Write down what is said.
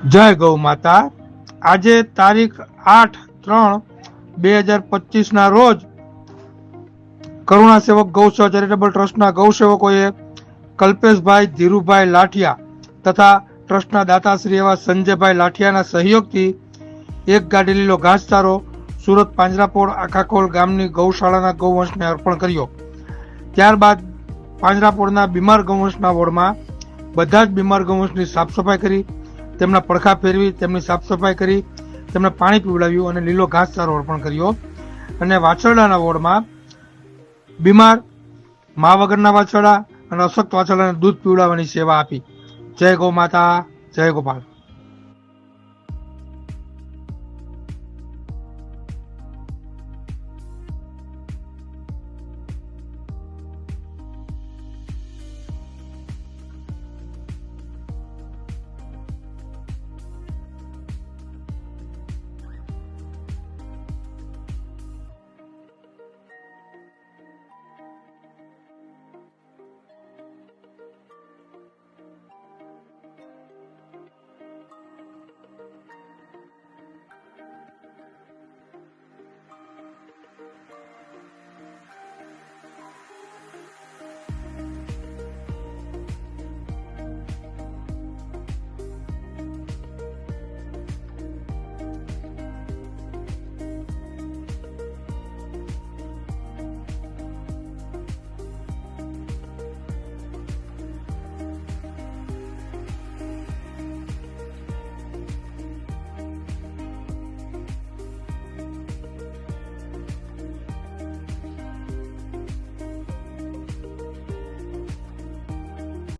જય ગૌ માતા। આજે તારીખ 8/3/2025 ના રોજ કરુણા સેવક ગૌસેવા ચેરિટેબલ ટ્રસ્ટના ગૌસેવકોએ કલ્પેશભાઈ ધીરુભાઈ લાઠિયા તથા ટ્રસ્ટના દાતાશ્રી એવા સંજયભાઈ લાઠિયાના સહયોગથી એક ગાડી લીલો ઘાસચારો સુરત પાંજરાપોળ આખાખોલ ગામની ગૌશાળાના ગૌવંશને અર્પણ કર્યો। ત્યારબાદ પાંજરાપોળના બીમાર ગૌવંશના વોર્ડમાં બધા જ બીમાર ગૌવંશની સાફ સફાઈ કરી, તેમના પડખા ફેરવી તેમની સાફ સફાઈ કરી, તેમને પાણી પીવડાવ્યું અને લીલો ઘાસચારો અર્પણ કર્યો। અને વાછરડાના વોર્ડમાં બીમાર મા વગરના વાછરડા અને અશક્ત વાછરડાને દૂધ પીવડાવવાની સેવા આપી। જય ગૌ માતા, જય ગોપાલ।